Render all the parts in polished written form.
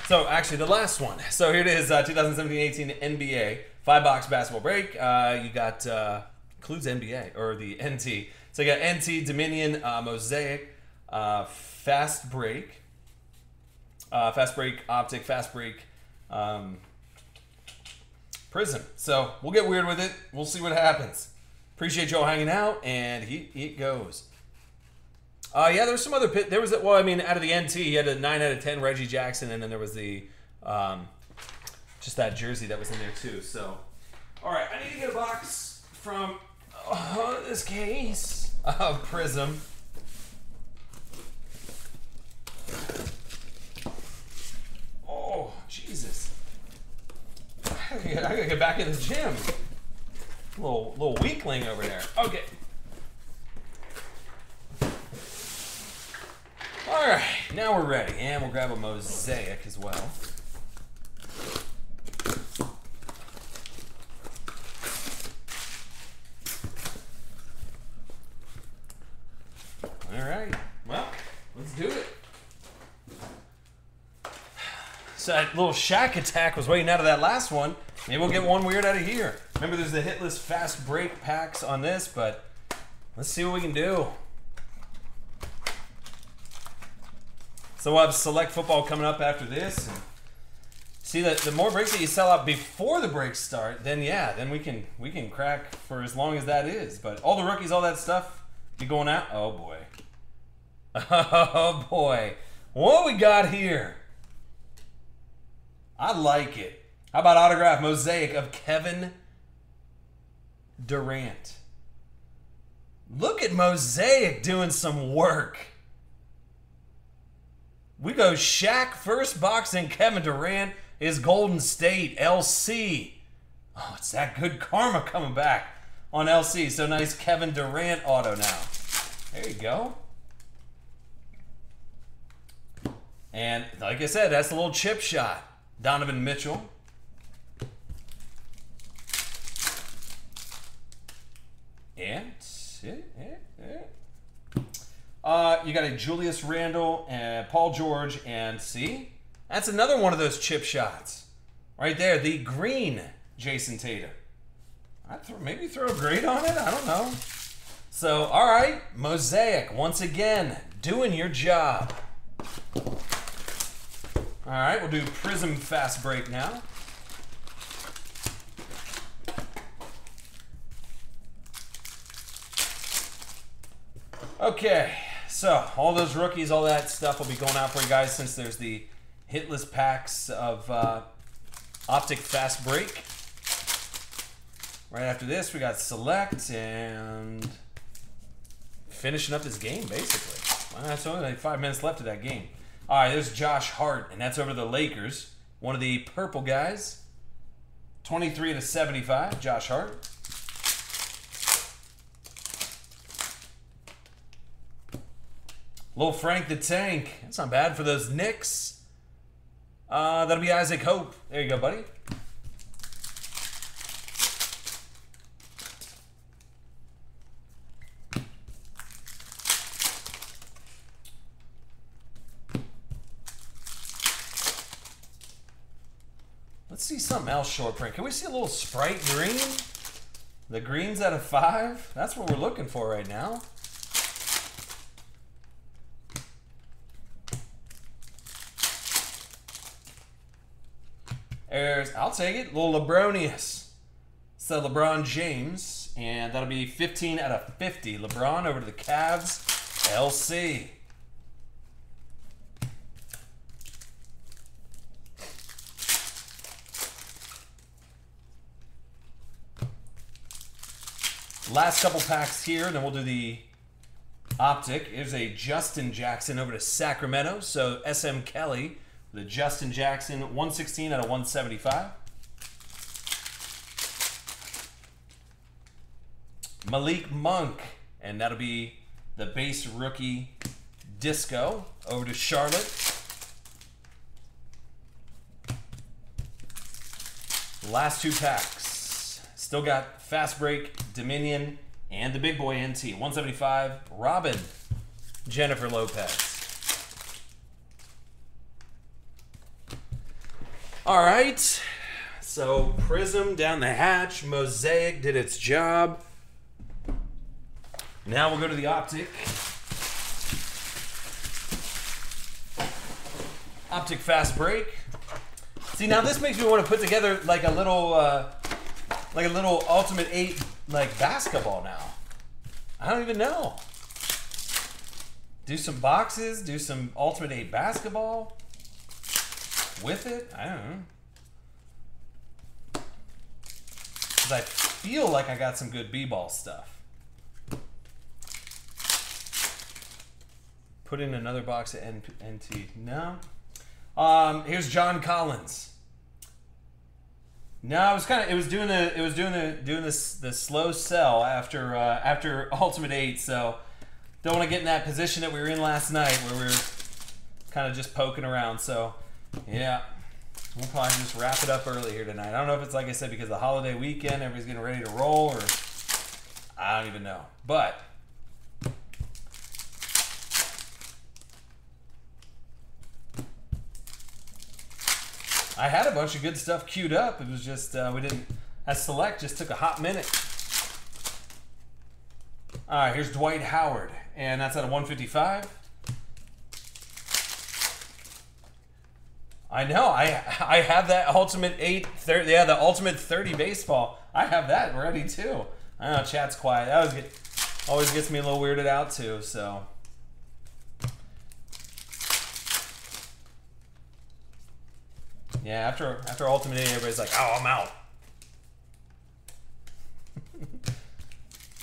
So actually, the last one. So here it is, 2017-18 NBA 5-box basketball break. You got includes NBA or the NT. So you got NT Dominion Mosaic, Fast Break Optic, Fast Break Prism. So we'll get weird with it. We'll see what happens. Appreciate y'all hanging out, and it goes. Yeah, there was some other pit. There was out of the NT, he had a 9 out of 10 Reggie Jackson, and then there was the just that jersey that was in there too. So, all right, I need to get a box from this case of Prism. Oh, Jesus! I gotta get back in the gym. Little weakling over there. Okay. All right, now we're ready, and we'll grab a Mosaic as well. All right, well, let's do it. So that little Shack attack was waiting out of that last one. Maybe we'll get one weird out of here. Remember, there's the hitless fast break packs on this, but let's see what we can do. So we'll have select football coming up after this. And see that the more breaks that you sell out before the breaks start, then yeah, then we can crack for as long as that is. But all the rookies, all that stuff, be going out. Oh boy. Oh boy. What we got here? I like it. How about autograph Mosaic of Kevin Durant? Look at Mosaic doing some work. We go Shaq, first box, and Kevin Durant is Golden State, LC. Oh, it's that good karma coming back on LC. So nice Kevin Durant auto now. There you go. And like I said, that's a little chip shot. Donovan Mitchell. And you got a Julius Randle and Paul George, and see, that's another one of those chip shots right there. The green Jason Tatum. I'd maybe throw a grade on it. I don't know. So, all right, Mosaic once again doing your job. All right, we'll do Prism Fast Break now. Okay, so all those rookies, all that stuff will be going out for you guys since there's the hitless packs of Optic Fast Break. Right after this, we got Select and finishing up this game, basically. Well, that's only like 5 minutes left of that game. All right, there's Josh Hart, and that's over the Lakers. One of the purple guys. 23/75, Josh Hart. Little Frank the Tank. That's not bad for those Knicks. That'll be Isaac Hope. There you go, buddy. Let's see something else short print. Can we see a little Sprite green? The green's out of 5. That's what we're looking for right now. I'll take it. Little LeBronius. So LeBron James, and that'll be 15/50. LeBron over to the Cavs. LC. Last couple packs here, and then we'll do the Optic. Here's a Justin Jackson over to Sacramento. So SM Kelly, the Justin Jackson, 116/175. Malik Monk, and that'll be the base rookie Disco over to Charlotte. Last 2 packs. Still got Fast Break, Dominion, and the big boy NT. 175, Robin, Jennifer Lopez. All right. So Prism down the hatch. Mosaic did its job. Now we'll go to the Optic. Optic Fast Break. See, now this makes me want to put together like a little Ultimate 8 like basketball now. I don't even know. Do some boxes, do some Ultimate 8 basketball with it. I don't know. Because I feel like I got some good b-ball stuff. Put in another box of NT. No. Here's John Collins. No, it was doing the slow sell after Ultimate 8. So don't want to get in that position that we were in last night where we were kind of just poking around. So yeah, we'll probably just wrap it up early here tonight. I don't know if it's like I said because of the holiday weekend, everybody's getting ready to roll, or I don't even know. But I had a bunch of good stuff queued up. It was just, we didn't, as select, just took a hot minute. All right, here's Dwight Howard, and that's at a 155. I know, I have that Ultimate 8, 30, yeah, the Ultimate 30 baseball. I have that ready too. I know, chat's quiet. That always gets me a little weirded out too, so. Yeah, after Ultimate 8, everybody's like, oh, I'm out.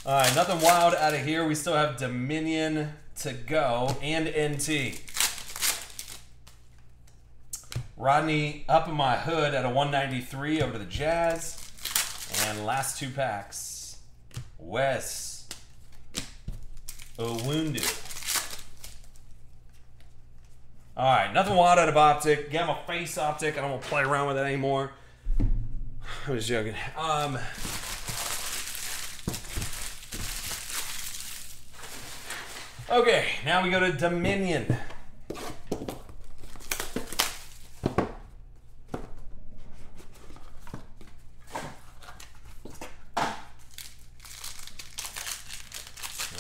All right, nothing wild out of here. We still have Dominion to go and NT. Rodney up in my hood at a 193 over to the Jazz. And last two packs. Wes Owundu. All right, nothing wild out of Optic. Gamma Face Optic. I don't want to play around with it anymore. I was joking. Okay, now we go to Dominion.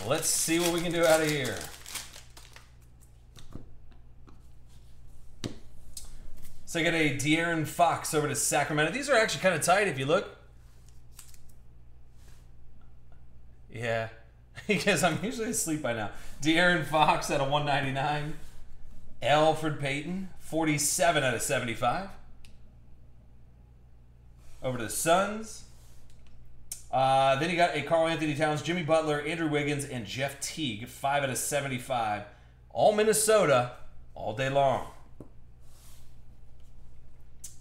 Let's see what we can do out of here. So I got a De'Aaron Fox over to Sacramento. These are actually kind of tight if you look. Yeah, because I'm usually asleep by now. De'Aaron Fox at a 199. Elfrid Payton, 47 out of 75. Over to the Suns. Then you got a Karl Anthony Towns, Jimmy Butler, Andrew Wiggins, and Jeff Teague, 5 out of 75. All Minnesota, all day long.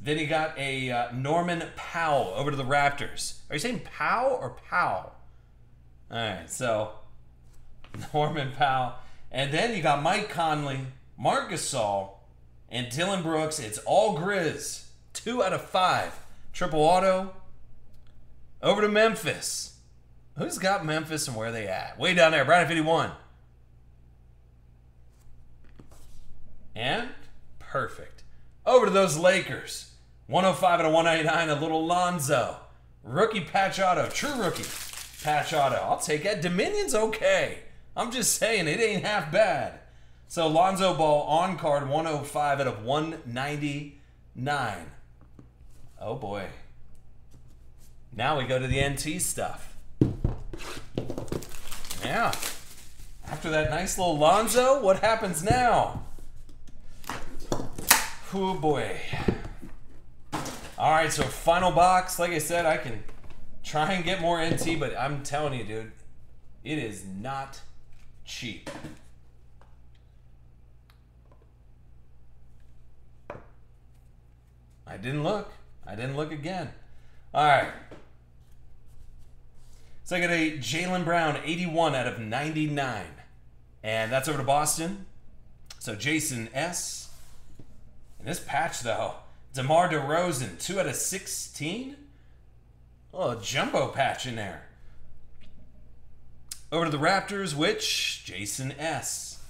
Then you got a Norman Powell over to the Raptors. Are you saying Powell or Powell? All right, so Norman Powell. And then you got Mike Conley, Marc Gasol, and Dylan Brooks. It's all Grizz. 2 out of 5. Triple auto. Over to Memphis. Who's got Memphis and where they at? Way down there, Brandon 51. And perfect. Over to those Lakers. 105 out of 199, a little Lonzo. Rookie patch auto, true rookie patch auto. I'll take that. Dominion's okay. I'm just saying, it ain't half bad. So Lonzo Ball on card, 105 out of 199. Oh boy. Now we go to the NT stuff. Yeah. After that nice little Lonzo, what happens now? Oh boy. All right, so final box. Like I said, I can try and get more NT, but I'm telling you, dude, it is not cheap. I didn't look. I didn't look again. All right. So I got a Jaylen Brown, 81 out of 99. And that's over to Boston. So Jason S. And this patch, though, DeMar DeRozan, 2 out of 16. Oh, a jumbo patch in there. Over to the Raptors, which Jason S.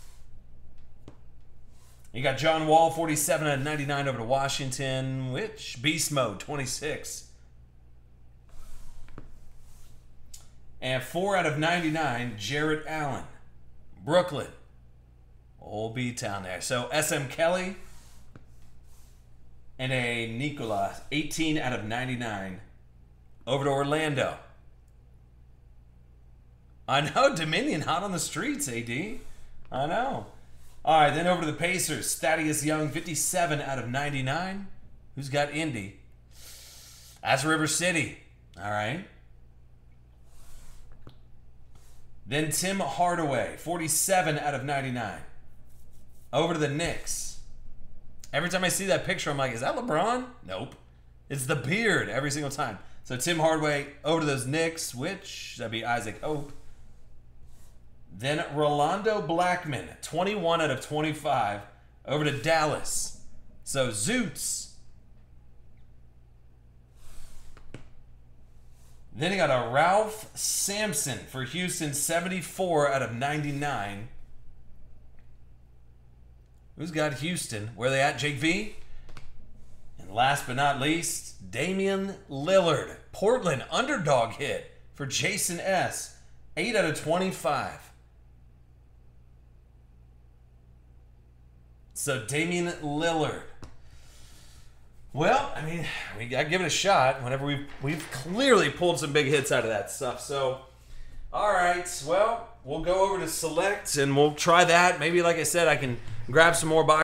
You got John Wall, 47 out of 99 over to Washington, which Beast Mode, 26. And 4 out of 99, Jarrett Allen, Brooklyn. Old B-Town there. So SM Kelly and a Nikola, 18 out of 99 over to Orlando. I know, Dominion hot on the streets, AD. I know. All right, then over to the Pacers. Thaddeus Young, 57 out of 99. Who's got Indy? That's River City. All right. Then Tim Hardaway, 47 out of 99. Over to the Knicks. Every time I see that picture, I'm like, is that LeBron? Nope. It's the beard every single time. So Tim Hardaway over to those Knicks, which that'd be Isaac Hope. Then Rolando Blackman, 21 out of 25, over to Dallas. So Zoots. Then you got a Ralph Sampson for Houston, 74 out of 99. Who's got Houston? Where are they at, Jake V? And last but not least, Damian Lillard. Portland underdog hit for Jason S. 8 out of 25. So Damian Lillard. Well, I mean, we got to give it a shot whenever we've clearly pulled some big hits out of that stuff. So, all right, well, we'll go over to Select and we'll try that. Maybe, like I said, I can grab some more boxes.